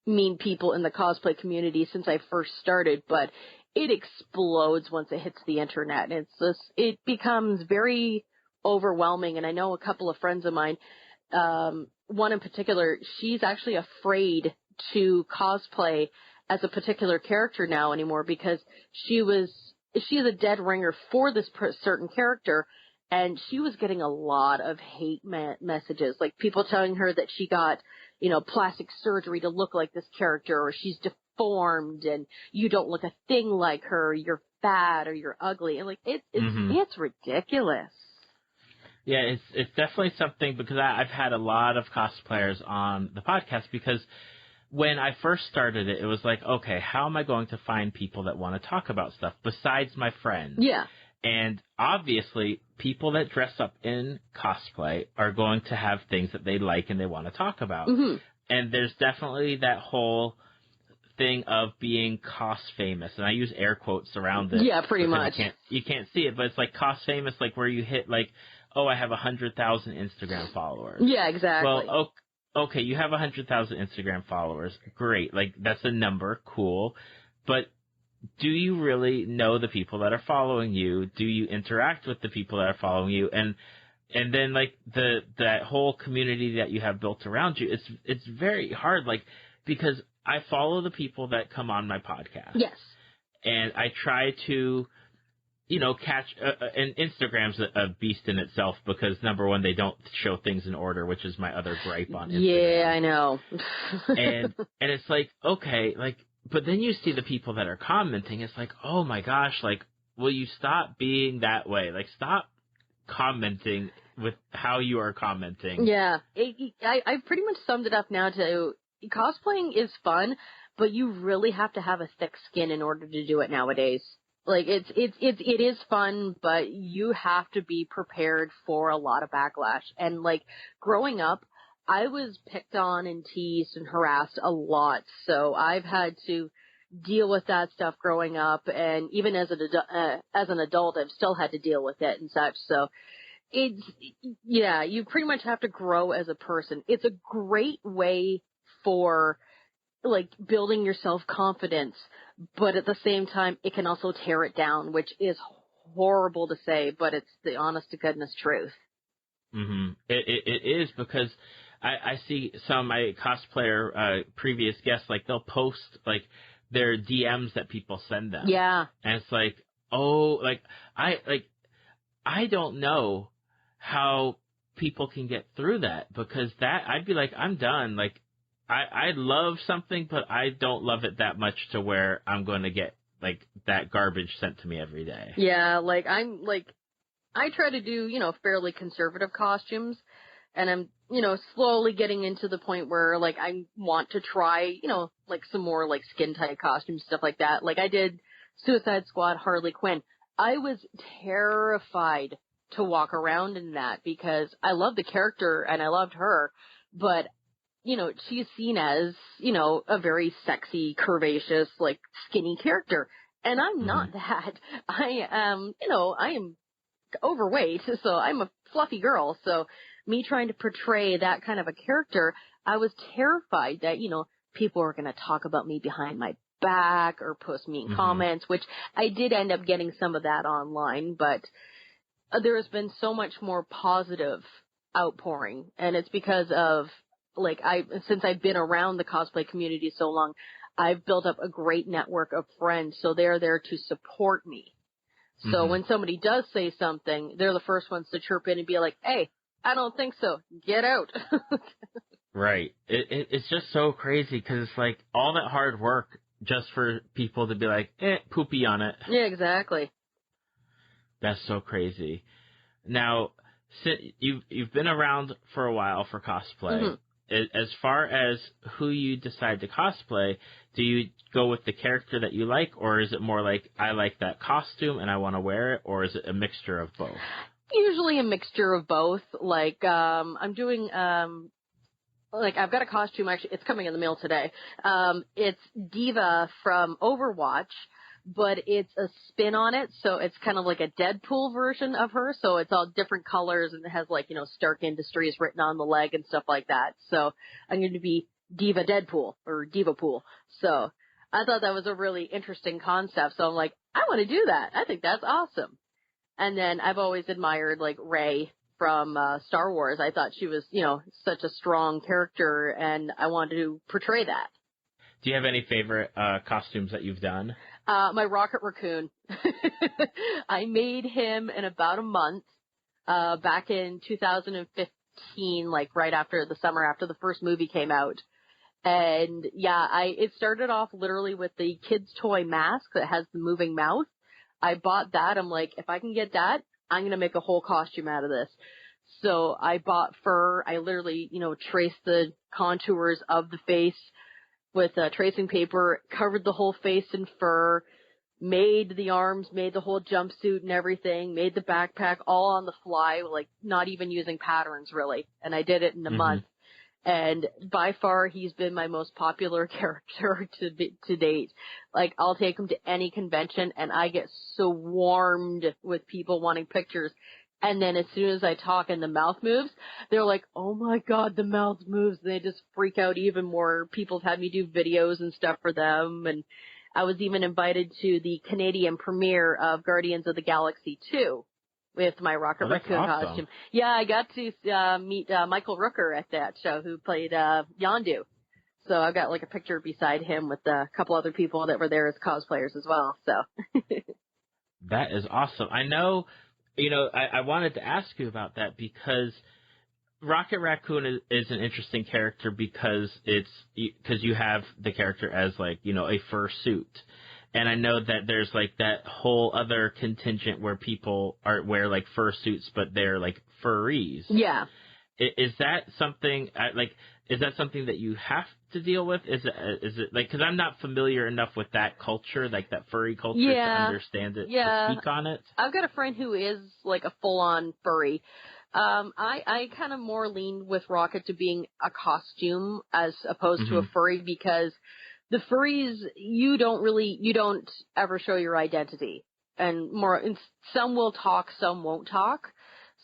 mean people in the cosplay community since I first started, but it explodes once it hits the internet, and it becomes very overwhelming. And I know a couple of friends of mine, one in particular, she's actually afraid to cosplay as a particular character now anymore, because she is a dead ringer for this certain character, and she was getting a lot of hate messages, like people telling her that she got, you know, plastic surgery to look like this character, or she's deformed and you don't look a thing like her, you're fat or you're ugly, and like it's ridiculous. Yeah, it's definitely something, because I've had a lot of cosplayers on the podcast, because when I first started it, it was like, okay, how am I going to find people that want to talk about stuff besides my friends? Yeah. And obviously, people that dress up in cosplay are going to have things that they like and they want to talk about. Mm-hmm. And there's definitely that whole thing of being cost famous, and I use air quotes around it. Yeah, pretty much. You can't see it, but it's like cost famous, like where you hit like, oh, I have 100,000 Instagram followers. Yeah, exactly. Well, okay, you have 100,000 Instagram followers. Great. Like, that's a number. Cool. But do you really know the people that are following you? Do you interact with the people that are following you? And then, like, that whole community that you have built around you, it's very hard, like, because I follow the people that come on my podcast. Yes. And I try to, you know, catch, and Instagram's a beast in itself, because number one, they don't show things in order, which is my other gripe on Instagram. Yeah, I know. and it's like, okay, like, but then you see the people that are commenting, it's like, oh my gosh, like, will you stop being that way? Like, stop commenting with how you are commenting. Yeah. I've pretty much summed it up now to, cosplaying is fun, but you really have to have a thick skin in order to do it nowadays. Like, it is fun, but you have to be prepared for a lot of backlash. And like, growing up, I was picked on and teased and harassed a lot, so I've had to deal with that stuff growing up, and even as an adult, I've still had to deal with it and such. So you pretty much have to grow as a person. It's a great way for like building your self-confidence, but at the same time, it can also tear it down, which is horrible to say, but it's the honest to goodness truth. Mm-hmm. It is, because I see some of my cosplayer previous guests, like, they'll post like their DMs that people send them. Yeah. And it's like, oh, I don't know how people can get through that, because that, I'd be like, I'm done. Like, I love something, but I don't love it that much to where I'm going to get like that garbage sent to me every day. Yeah, like I try to do, fairly conservative costumes, and I'm, slowly getting into the point where like I want to try, like some more like skin tight costumes, stuff like that. Like I did Suicide Squad Harley Quinn. I was terrified to walk around in that because I love the character and I loved her, but she's seen as, a very sexy, curvaceous, like skinny character. And I'm not that. I am overweight, so I'm a fluffy girl. So me trying to portray that kind of a character, I was terrified that, people were going to talk about me behind my back or post mean comments, which I did end up getting some of that online, but there has been so much more positive outpouring, and it's because of since I've been around the cosplay community so long, I've built up a great network of friends, so they're there to support me. So when somebody does say something, they're the first ones to chirp in and be like, hey, I don't think so. Get out. Right. It's just so crazy because it's like all that hard work just for people to be like, poopy on it. Yeah, exactly. That's so crazy. Now, you've been around for a while for cosplay. As far as who you decide to cosplay, do you go with the character that you like, or is it more like, I like that costume and I want to wear it, or is it a mixture of both? Usually a mixture of both. Like, I'm doing, I've got a costume, actually, it's coming in the mail today. It's Diva from Overwatch, but it's a spin on it, so it's kind of like a Deadpool version of her, so it's all different colors, and it has, like, Stark Industries written on the leg and stuff like that. So I'm going to be Diva Deadpool, or Diva Pool. So I thought that was a really interesting concept, so I'm like, I want to do that. I think that's awesome. And then I've always admired, like, Rey from Star Wars. I thought she was, such a strong character, and I wanted to portray that. Do you have any favorite costumes that you've done? My Rocket Raccoon. I made him in about a month, back in 2015, like right after the summer after the first movie came out. And yeah, it started off literally with the kid's toy mask that has the moving mouth. I bought that. I'm like, if I can get that, I'm going to make a whole costume out of this. So I bought fur. I literally, traced the contours of the face with tracing paper, covered the whole face in fur, made the arms, made the whole jumpsuit and everything, made the backpack all on the fly, like not even using patterns really. And I did it in a month. And by far, he's been my most popular character to date. Like, I'll take him to any convention, and I get swarmed with people wanting pictures. And then as soon as I talk and the mouth moves, they're like, oh my God, the mouth moves. They just freak out even more. People have had me do videos and stuff for them. And I was even invited to the Canadian premiere of Guardians of the Galaxy 2 with my Rocket Raccoon costume. Yeah, I got to meet Michael Rooker at that show, who played Yondu. So I've got like a picture beside him with a couple other people that were there as cosplayers as well. So that is awesome. I know, I wanted to ask you about that because Rocket Raccoon is an interesting character because you have the character as like, a fursuit. And I know that there's like that whole other contingent where people wear like fursuits, but they're like furries. Yeah. Is that something that you have to deal with? Is it like, cause I'm not familiar enough with that culture, like that furry culture to understand it, to speak on it. I've got a friend who is like a full on furry. I kind of more lean with Rocket to being a costume as opposed to a furry, because the furries, you don't ever show your identity, and some will talk, some won't talk.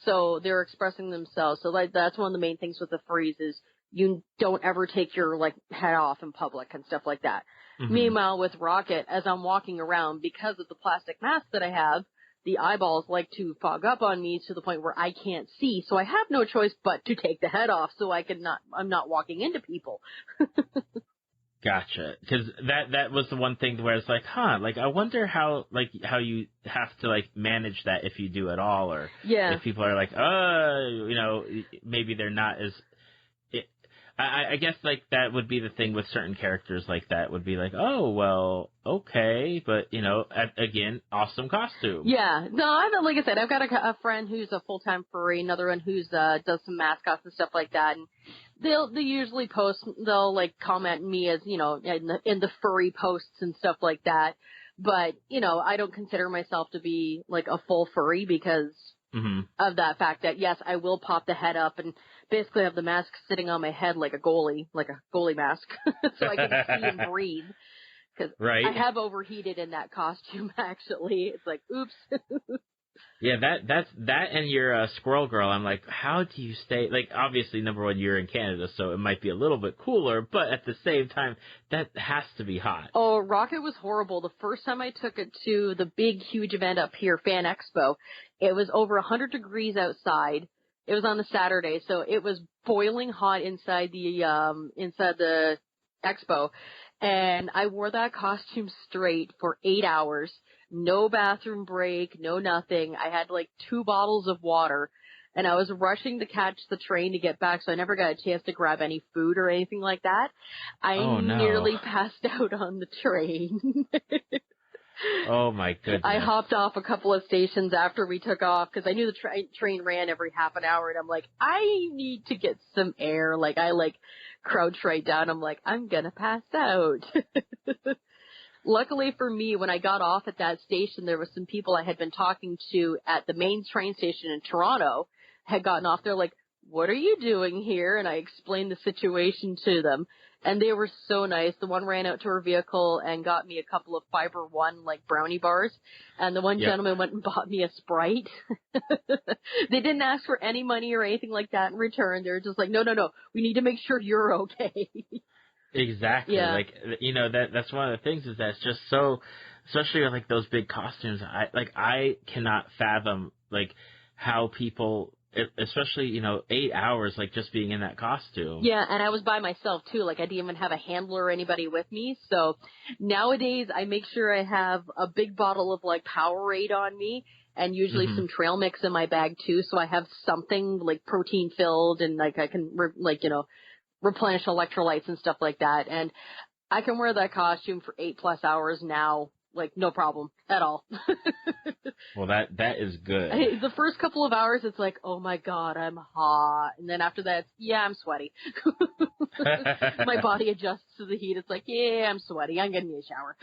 So they're expressing themselves. So like, that's one of the main things with the furries is you don't ever take your like head off in public and stuff like that. Meanwhile, with Rocket, as I'm walking around, because of the plastic mask that I have, the eyeballs like to fog up on me to the point where I can't see. So I have no choice but to take the head off so I'm not walking into people. Gotcha. Because that was the one thing where it's like, like I wonder how you have to like manage that if you do at all, or if people are like, maybe they're not as. I guess like that would be the thing with certain characters like that would be like, oh well, okay, but again, awesome costume. Yeah, no, like I said, I've got a friend who's a full-time furry, another one who's does some mascots and stuff like that, and they usually they'll like comment me as in the furry posts and stuff like that, but I don't consider myself to be like a full furry because of that fact that yes, I will pop the head up and basically have the mask sitting on my head like a goalie mask, so I can see and breathe. Because I have overheated in that costume, actually. It's like, oops. Yeah, that's and you're a squirrel girl. I'm like, how do you stay? Like, obviously, number one, you're in Canada, so it might be a little bit cooler, but at the same time, that has to be hot. Oh, Rocket was horrible. The first time I took it to the big, huge event up here, Fan Expo, it was over 100 degrees outside. It was on a Saturday, so it was boiling hot inside the expo. And I wore that costume straight for 8 hours. No bathroom break, no nothing. I had like 2 bottles of water. And I was rushing to catch the train to get back, so I never got a chance to grab any food or anything like that. I nearly passed out on the train. Oh, my goodness. I hopped off a couple of stations after we took off because I knew the train ran every half an hour, and I'm like, I need to get some air. Like, I crouched right down. I'm like, I'm going to pass out. Luckily for me, when I got off at that station, there was some people I had been talking to at the main train station in Toronto had gotten off. They're like, what are you doing here? And I explained the situation to them. And they were so nice. The one ran out to her vehicle and got me a couple of Fiber One, brownie bars. And the one gentleman went and bought me a Sprite. They didn't ask for any money or anything like that in return. They were just like, no, we need to make sure you're okay. Exactly. Yeah. That's one of the things is that it's just so, especially with those big costumes. I cannot fathom how people, especially 8 hours just being in that costume. Yeah, and I was by myself too. I didn't even have a handler or anybody with me. So nowadays I make sure I have a big bottle of Powerade on me and usually some trail mix in my bag too. So I have something protein filled and I can replenish electrolytes and stuff like that. And I can wear that costume for 8+ hours now. No problem at all. Well, that is good. The first couple of hours, it's like, oh my God, I'm hot. And then after that, yeah, I'm sweaty. My body adjusts to the heat. It's like, yeah, I'm sweaty. I'm getting a shower.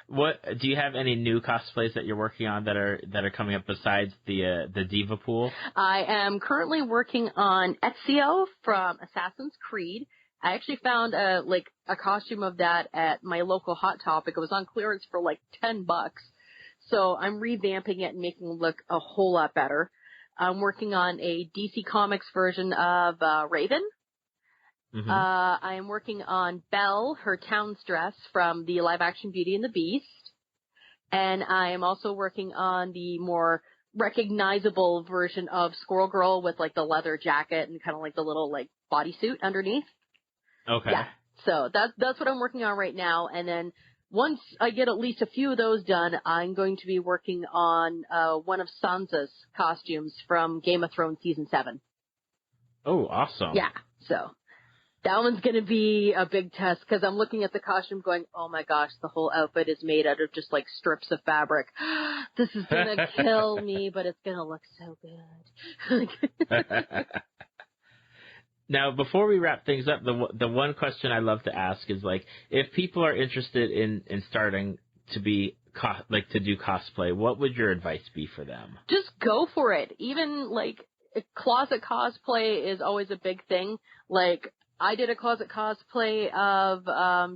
What do you have any new cosplays that you're working on that are coming up besides the Diva Pool? I am currently working on Ezio from Assassin's Creed. I actually found a costume of that at my local Hot Topic. It was on clearance for $10. So I'm revamping it and making it look a whole lot better. I'm working on a DC Comics version of Raven. I am working on Belle, her town's dress from the live-action Beauty and the Beast. And I am also working on the more recognizable version of Squirrel Girl with the leather jacket and kind of the little bodysuit underneath. Okay. Yeah. So that's what I'm working on right now. And then once I get at least a few of those done, I'm going to be working on one of Sansa's costumes from Game of Thrones Season 7. Oh, awesome. Yeah. So that one's going to be a big test because I'm looking at the costume going, oh my gosh, the whole outfit is made out of just strips of fabric. This is going to kill me, but it's going to look so good. Now, before we wrap things up, the one question I love to ask is if people are interested in starting to be to do cosplay, what would your advice be for them? Just go for it. Even closet cosplay is always a big thing. I did a closet cosplay of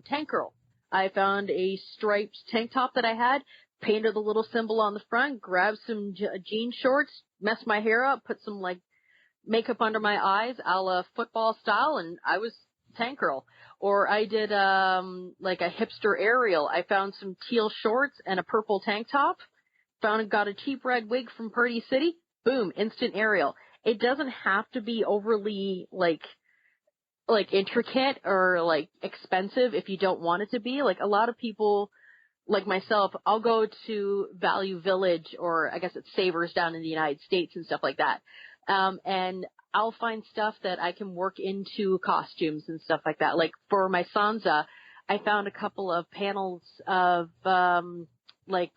Tank Girl. I found a striped tank top that I had, painted the little symbol on the front, grabbed some jean shorts, messed my hair up, put some makeup under my eyes, a la football style, and I was Tank Girl. Or I did a hipster Ariel. I found some teal shorts and a purple tank top. Got a cheap red wig from Party City. Boom, instant Ariel. It doesn't have to be overly intricate or expensive if you don't want it to be. A lot of people like myself, I'll go to Value Village or I guess it's Savers down in the United States and stuff like that. And I'll find stuff that I can work into costumes and stuff like that. Like for my Sansa, I found a couple of panels of like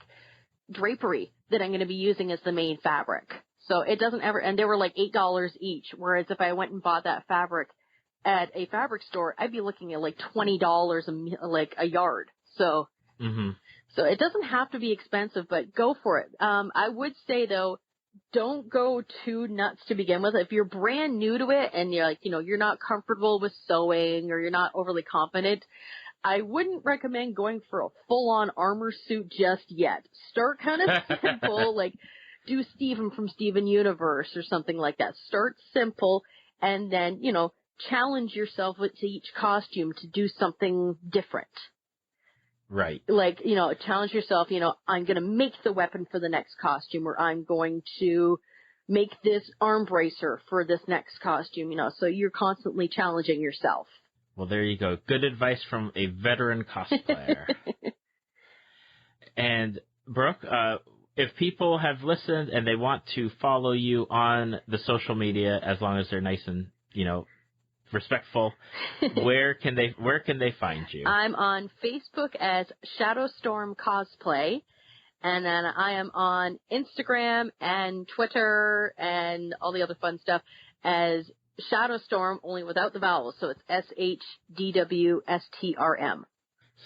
drapery that I'm going to be using as the main fabric. So it doesn't ever, and they were like $8 each. Whereas if I went and bought that fabric at a fabric store, I'd be looking at like $20 like a yard. So, so it doesn't have to be expensive, but go for it. I would say though, don't go too nuts to begin with. If you're brand new to it and you're like, you know, you're not comfortable with sewing or you're not overly confident, I wouldn't recommend going for a full-on armor suit just yet. Start kind of simple, like do Steven from Steven Universe or something like that. Start simple and then, you know, challenge yourself with each costume to do something different. Right. Like, you know, challenge yourself, you know, I'm going to make the weapon for the next costume, or I'm going to make this arm bracer for this next costume, you know, so you're constantly challenging yourself. Well, there you go. Good advice from a veteran cosplayer. And Brooke, if people have listened and they want to follow you on the social media, as long as they're nice and, you know, respectful, where can they find you? I'm on Facebook as ShadowStorm Cosplay, and then I am on Instagram and Twitter and all the other fun stuff as ShadowStorm, only without the vowels, so it's SHDWSTRM.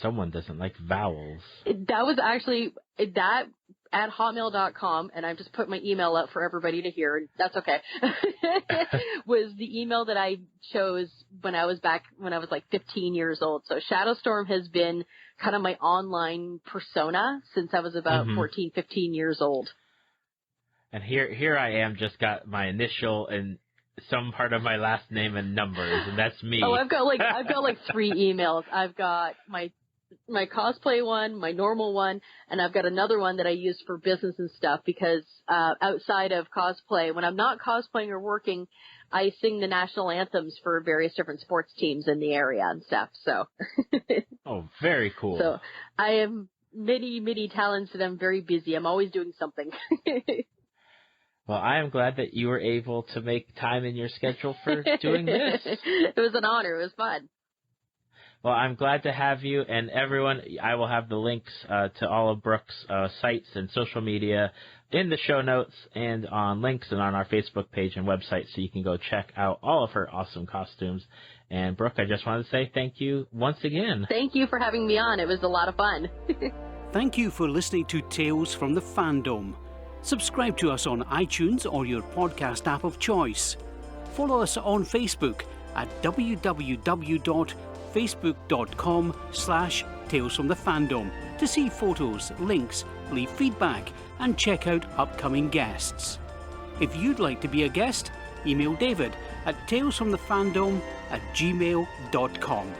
Someone doesn't like vowels. That was actually that at hotmail.com, and I've just put my email up for everybody to hear, and that's okay. Was the email that I chose when I was like 15 years old. So ShadowStorm has been kind of my online persona since I was about 14, 15 years old. And here I am, just got my initial and some part of my last name and numbers, and that's me. Oh, I've got like 3 emails. I've got my cosplay one, my normal one, and I've got another one that I use for business and stuff because outside of cosplay, when I'm not cosplaying or working, I sing the national anthems for various different sports teams in the area and stuff. So. Oh, very cool. So I have many talents and I'm very busy. I'm always doing something. Well, I am glad that you were able to make time in your schedule for doing this. It was an honor. It was fun. Well, I'm glad to have you, and everyone, I will have the links to all of Brooke's sites and social media in the show notes and on links and on our Facebook page and website, so you can go check out all of her awesome costumes. And Brooke, I just wanted to say thank you once again. Thank you for having me on. It was a lot of fun. Thank you for listening to Tales from the Fandom. Subscribe to us on iTunes or your podcast app of choice. Follow us on Facebook at www.facebook.com/Tales from the Fandom to see photos, links, leave feedback, and check out upcoming guests. If you'd like to be a guest, email David at talesfromthefandom@gmail.com.